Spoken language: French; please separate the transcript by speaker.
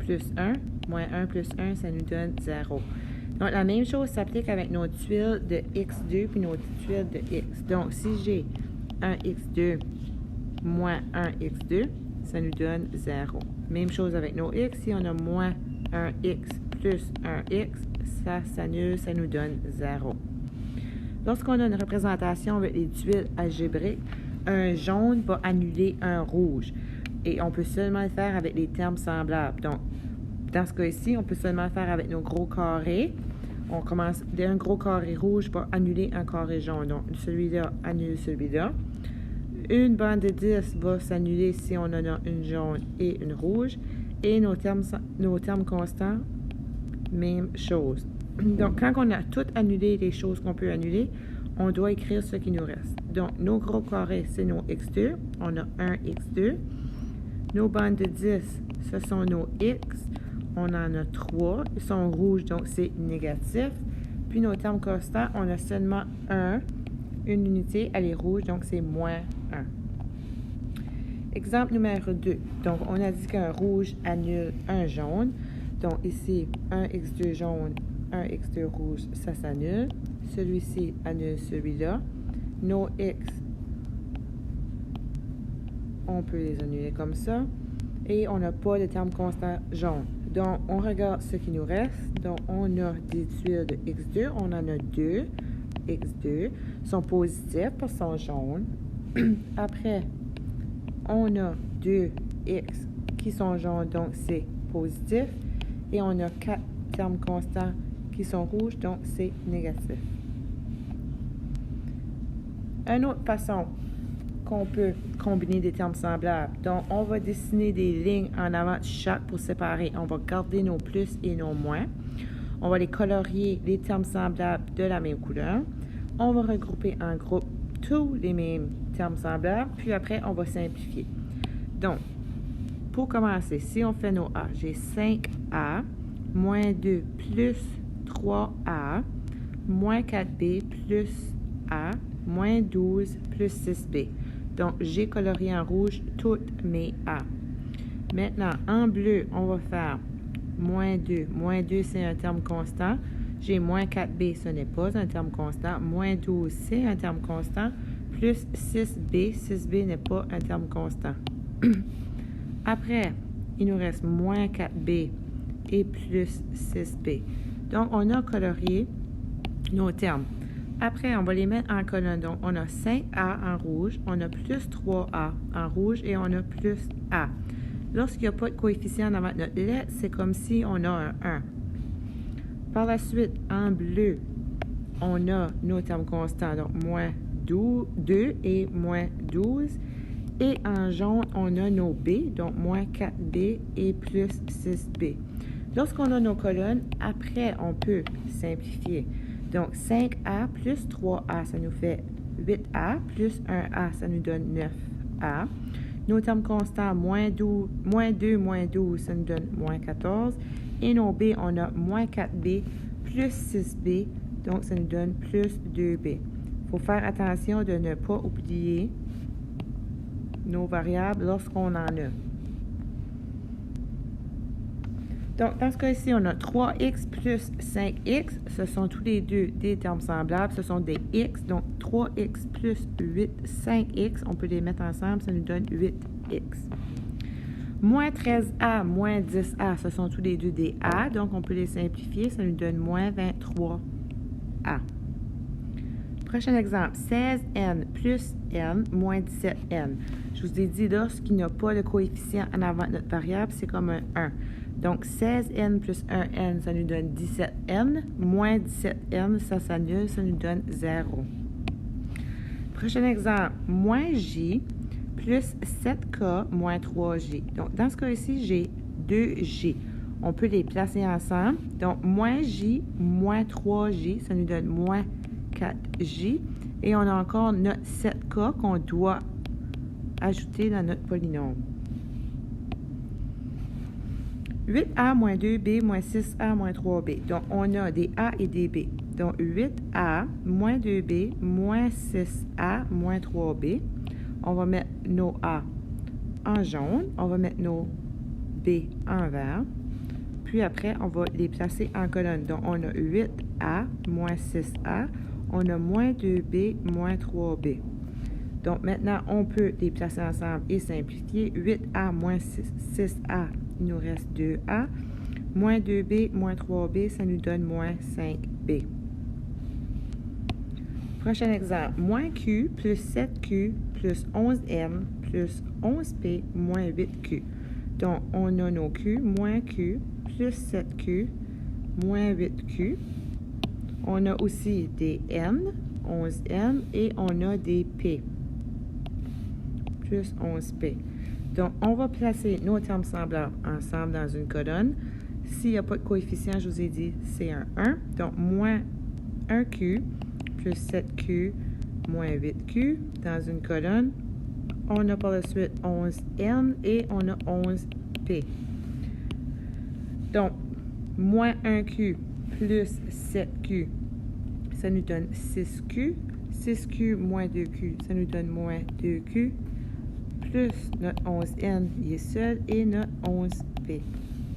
Speaker 1: plus 1, moins 1 plus 1, ça nous donne 0. Donc, la même chose s'applique avec nos tuiles de x2 puis nos tuiles de x. Donc, si j'ai 1x2 moins 1x2, ça nous donne 0. Même chose avec nos x. Si on a moins 1x plus 1x, ça s'annule, ça nous donne 0. Lorsqu'on a une représentation avec les tuiles algébriques, un jaune va annuler un rouge. Et on peut seulement le faire avec les termes semblables. Donc, dans ce cas-ci, on peut seulement le faire avec nos gros carrés. On commence d'un gros carré rouge pour annuler un carré jaune. Donc, celui-là annule celui-là. Une bande de 10 va s'annuler si on en a une jaune et une rouge. Et nos termes constants, même chose. Donc, quand on a tout annulé les choses qu'on peut annuler, on doit écrire ce qui nous reste. Donc, nos gros carrés, c'est nos x2. On a 1x2. Nos bandes de 10, ce sont nos x. On en a 3. Ils sont rouges, donc c'est négatif. Puis nos termes constants, on a seulement 1. Une unité, elle est rouge, donc c'est moins 1. Exemple numéro 2. Donc, on a dit qu'un rouge annule un jaune. Donc, ici, 1x2 jaune, 1x2 rouge, ça s'annule. Celui-ci annule celui-là. Nos x, on peut les annuler comme ça. Et on n'a pas de terme constant jaune. Donc, on regarde ce qui nous reste. Donc, on a des tuiles de x2. On en a 2. x2 sont positifs parce qu'ils sont jaunes. Après, on a 2x qui sont jaunes, donc c'est positif. Et on a 4 termes constants qui sont rouges, donc c'est négatif. Une autre façon qu'on peut combiner des termes semblables. Donc, on va dessiner des lignes en avant de chaque pour séparer. On va garder nos plus et nos moins. On va les colorier, les termes semblables, de la même couleur. On va regrouper en groupe tous les mêmes termes semblables, puis après, on va simplifier. Donc, pour commencer, si on fait nos A, j'ai 5A, moins 2 plus 3A, moins 4B plus A, moins 12 plus 6B. Donc, j'ai colorié en rouge toutes mes A. Maintenant, en bleu, on va faire moins 2. Moins 2, c'est un terme constant. J'ai moins 4B, ce n'est pas un terme constant. Moins 12, c'est un terme constant. Plus 6B. 6B n'est pas un terme constant. Après, il nous reste moins 4B et plus 6B. Donc, on a colorié nos termes. Après, on va les mettre en colonne. Donc, on a 5A en rouge, on a plus 3A en rouge et on a plus A. Lorsqu'il n'y a pas de coefficient avant notre lettre, c'est comme si on a un 1. Par la suite, en bleu, on a nos termes constants, donc moins 2 et moins 12. Et en jaune, on a nos B, donc moins 4B et plus 6B. Lorsqu'on a nos colonnes, après, on peut simplifier. Donc, 5A plus 3A, ça nous fait 8A, plus 1A, ça nous donne 9A. Nos termes constants, moins 2, moins 12, ça nous donne moins 14. Et nos B, on a moins 4B, plus 6B, donc ça nous donne plus 2B. Il faut faire attention de ne pas oublier nos variables lorsqu'on en a. Donc, dans ce cas-ci, on a 3x plus 5x. Ce sont tous les deux des termes semblables. Ce sont des x. Donc, 3x plus 5x, on peut les mettre ensemble. Ça nous donne 8x. Moins 13a, moins 10a, ce sont tous les deux des a. Donc, on peut les simplifier. Ça nous donne moins 23a. Prochain exemple. 16n plus n moins 17n. Je vous ai dit, lorsqu'il n'y a pas de coefficient en avant de notre variable, c'est comme un 1. Donc, 16n plus 1n, ça nous donne 17n. Moins 17n, ça s'annule, ça nous donne 0. Prochain exemple. Moins j plus 7k moins 3j. Donc, dans ce cas-ci, j'ai 2j. On peut les placer ensemble. Donc, moins j moins 3j, ça nous donne moins 4j. Et on a encore notre 7k qu'on doit ajouter dans notre polynôme. 8a moins 2b moins 6a moins 3b. Donc, on a des a et des b. Donc, 8a moins 2b moins 6a moins 3b. On va mettre nos a en jaune. On va mettre nos b en vert. Puis après, on va les placer en colonne. Donc, on a 8A moins 6A. On a moins 2B moins 3B. Donc, maintenant, on peut les placer ensemble et simplifier. 8A moins 6A, il nous reste 2A. Moins 2B moins 3B, ça nous donne moins 5B. Prochain exemple. Moins Q plus 7Q plus 11M plus 11P moins 8Q. Donc, on a nos Q, moins Q plus 7Q moins 8Q. On a aussi des N, 11N, et on a des P, plus 11P. Donc, on va placer nos termes semblables ensemble dans une colonne. S'il n'y a pas de coefficient, je vous ai dit, c'est un 1. Donc, moins 1Q plus 7Q moins 8Q dans une colonne. On a par la suite 11N et on a 11P. Donc, moins 1Q plus 7Q, ça nous donne 6Q. 6Q moins 2Q, ça nous donne moins 2Q. Plus notre 11N, il est seul, et notre 11P.